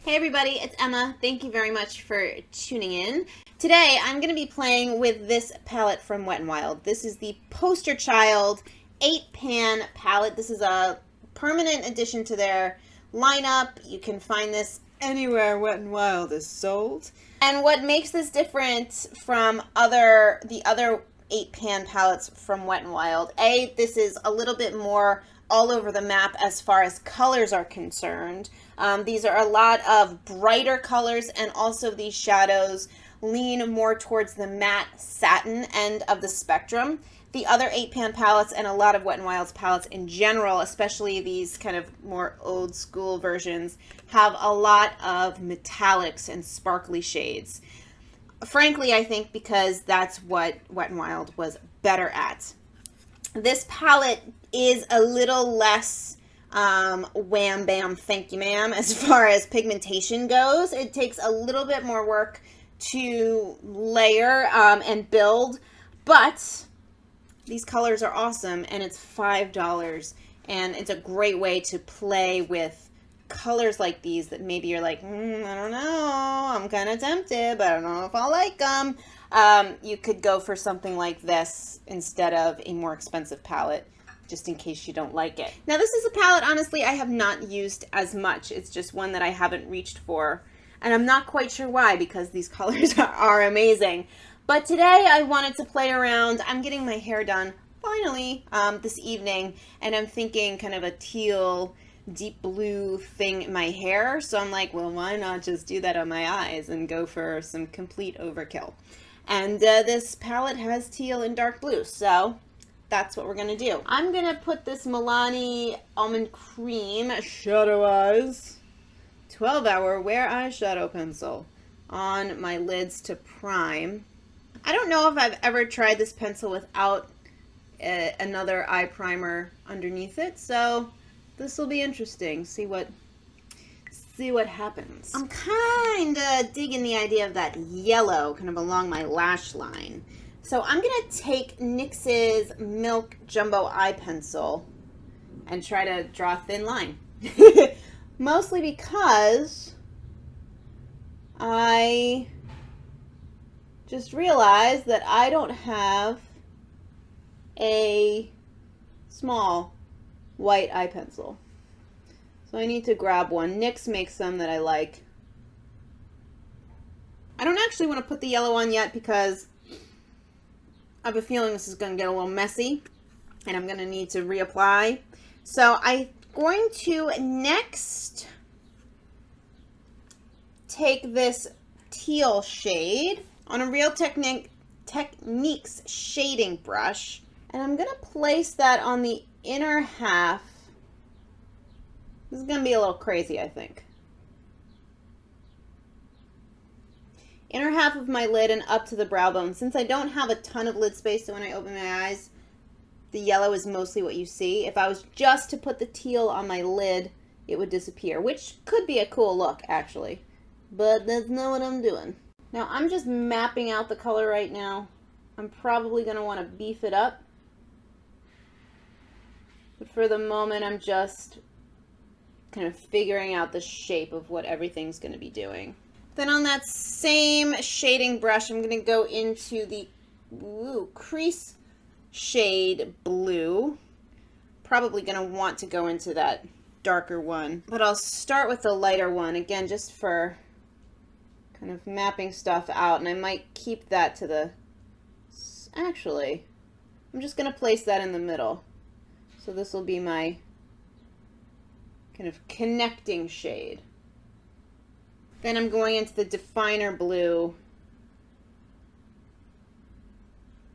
Hey everybody, it's Emma. Thank you very much for tuning in. Today I'm going to be playing with this palette from Wet n Wild. This is the Poster Child 8-pan palette. This is a permanent addition to their lineup. You can find this anywhere Wet n Wild is sold. And what makes this different from the other 8-pan palettes from Wet n Wild, this is a little bit more all over the map as far as colors are concerned. These are a lot of brighter colors, and also these shadows lean more towards the matte satin end of the spectrum. The other 8-pan palettes and a lot of Wet n Wild's palettes in general, especially these kind of more old school versions, have a lot of metallics and sparkly shades. Frankly, I think because that's what Wet n Wild was better at. This palette is a little less wham bam thank you ma'am as far as pigmentation goes. It takes a little bit more work to layer and build, but these colors are awesome, and it's $5, and it's a great way to play with colors like these that maybe you're like, I don't know, I'm kind of tempted, but I don't know if I'll like them. You could go for something like this instead of a more expensive palette, just in case you don't like it. Now, this is a palette, honestly, I have not used as much. It's just one that I haven't reached for, and I'm not quite sure why, because these colors are amazing. But today I wanted to play around. I'm getting my hair done, finally, this evening, and I'm thinking kind of a teal, deep blue thing in my hair. So I'm like, well, why not just do that on my eyes and go for some complete overkill? And this palette has teal and dark blue, so that's what we're going to do. I'm going to put this Milani Almond Cream Shadow Eyes 12-hour Wear Eyeshadow Pencil on my lids to prime. I don't know if I've ever tried this pencil without another eye primer underneath it, so this will be interesting. See what happens. I'm kind of digging the idea of that yellow kind of along my lash line. So I'm going to take NYX's Milk Jumbo Eye Pencil and try to draw a thin line. Mostly because I just realized that I don't have a small white eye pencil. So I need to grab one. NYX makes some that I like. I don't actually want to put the yellow on yet because I have a feeling this is going to get a little messy and I'm going to need to reapply. So I'm going to next take this teal shade on a Real Techniques shading brush, and I'm going to place that on the inner half. This is going to be a little crazy, I think. Inner half of my lid and up to the brow bone. Since I don't have a ton of lid space, so when I open my eyes, the yellow is mostly what you see. If I was just to put the teal on my lid, it would disappear, which could be a cool look, actually. But that's not what I'm doing. Now, I'm just mapping out the color right now. I'm probably going to want to beef it up. But for the moment, I'm just kind of figuring out the shape of what everything's going to be doing. Then on that same shading brush, I'm going to go into the crease shade blue. Probably going to want to go into that darker one. But I'll start with the lighter one, again, just for kind of mapping stuff out. And I might keep that to the... Actually, I'm just going to place that in the middle. So this will be my kind of connecting shade. Then I'm going into the definer blue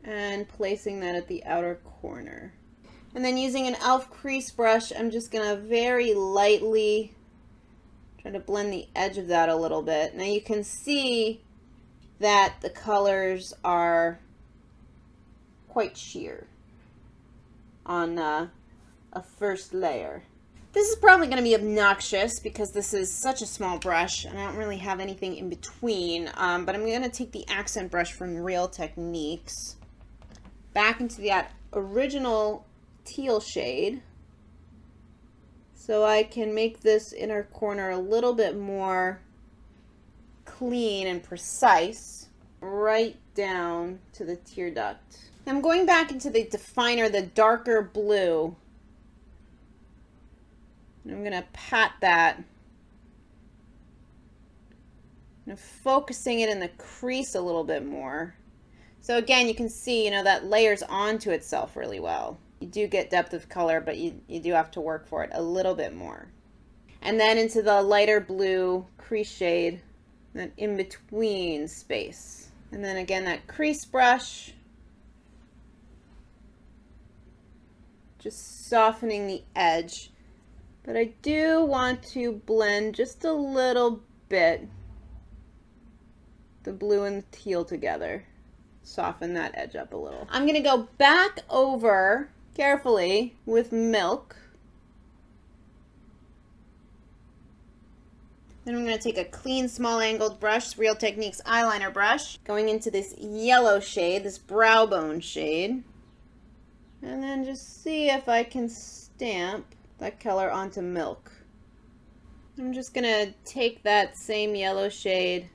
and placing that at the outer corner. And then using an e.l.f. crease brush, I'm just going to very lightly try to blend the edge of that a little bit. Now you can see that the colors are quite sheer on a first layer. This is probably going to be obnoxious because this is such a small brush and I don't really have anything in between, but I'm going to take the accent brush from Real Techniques back into that original teal shade, so I can make this inner corner a little bit more clean and precise, right down to the tear duct. I'm going back into the definer, the darker blue. And I'm going to pat that. I'm focusing it in the crease a little bit more. So again, you can see, that layers onto itself really well. You do get depth of color, but you do have to work for it a little bit more. And then into the lighter blue crease shade, that in-between space. And then again, that crease brush. Just softening the edge. But I do want to blend just a little bit the blue and the teal together. Soften that edge up a little. I'm going to go back over carefully with Milk. Then I'm going to take a clean, small angled brush, Real Techniques eyeliner brush, going into this yellow shade, this brow bone shade. And then just see if I can stamp that color onto Milk. I'm just going to take that same yellow shade,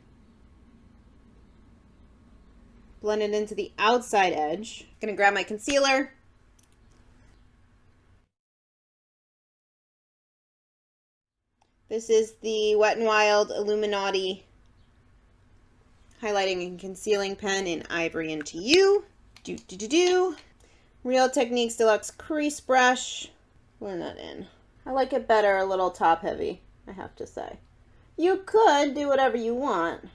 blend it into the outside edge. I'm going to grab my concealer. This is the Wet n Wild Illumi-naughty highlighting and concealing pen in Ivory into You. Real Techniques Deluxe Crease Brush. Blend that in. I like it better a little top heavy, I have to say. You could do whatever you want.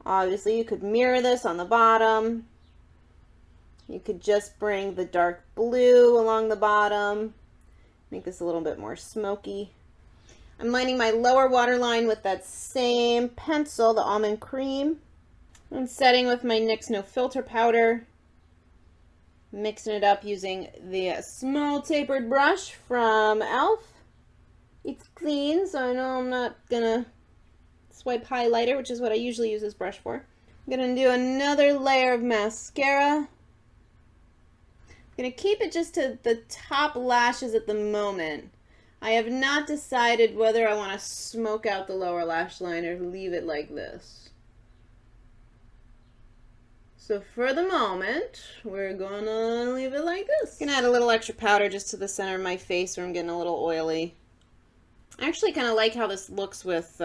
Obviously, you could mirror this on the bottom. You could just bring the dark blue along the bottom. Make this a little bit more smoky. I'm lining my lower waterline with that same pencil, the Almond Cream. I'm setting with my NYX No Filter powder. Mixing it up using the small tapered brush from e.l.f. It's clean, so I know I'm not gonna swipe highlighter, which is what I usually use this brush for. I'm gonna do another layer of mascara. I'm gonna keep it just to the top lashes at the moment. I have not decided whether I want to smoke out the lower lash line or leave it like this. So for the moment, we're gonna leave it like this. I'm gonna add a little extra powder just to the center of my face where I'm getting a little oily. I actually kind of like how this looks with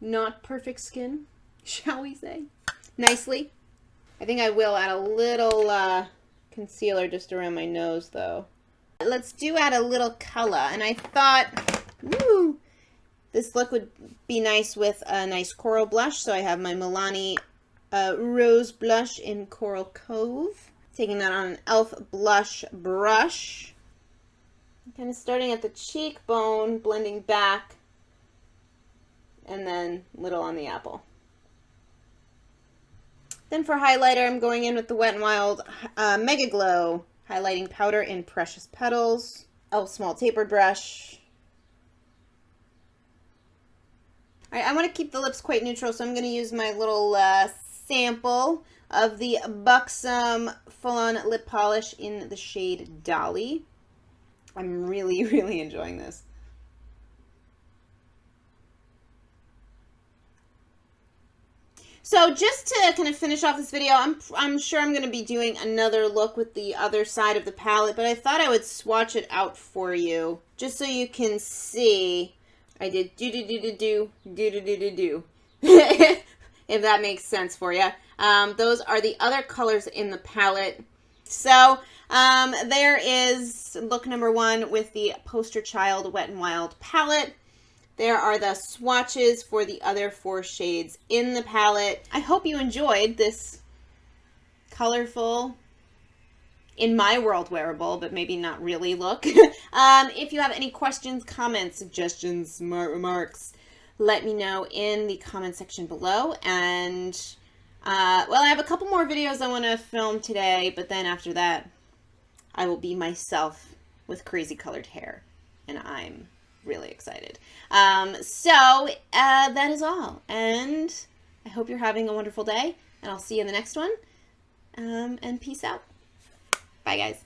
not perfect skin, shall we say, nicely. I think I will add a little concealer just around my nose though. Let's add a little color, and I thought, woo, this look would be nice with a nice coral blush, so I have my Milani Rose Blush in Coral Cove. Taking that on an e.l.f. blush brush. Kind of starting at the cheekbone, blending back, and then little on the apple. Then for highlighter, I'm going in with the Wet n Wild MegaGlo highlighting powder in Precious Petals. E.l.f. small tapered brush. Alright, I want to keep the lips quite neutral, so I'm going to use my little sample of the Buxom full-on lip polish in the shade Dolly. I'm really, really enjoying this. So just to kind of finish off this video, I'm sure I'm going to be doing another look with the other side of the palette, but I thought I would swatch it out for you just so you can see. I did do-do-do-do-do, if that makes sense for you. Those are the other colors in the palette. So there is look number 1 with the Poster Child Wet n Wild palette. There are the swatches for the other 4 shades in the palette. I hope you enjoyed this colorful, in my world wearable, but maybe not really look. If you have any questions, comments, suggestions, smart remarks, let me know in the comment section below. And, well, I have a couple more videos I want to film today, but then after that, I will be myself with crazy colored hair, and I'm really excited. So that is all, and I hope you're having a wonderful day, and I'll see you in the next one, and peace out. Bye, guys.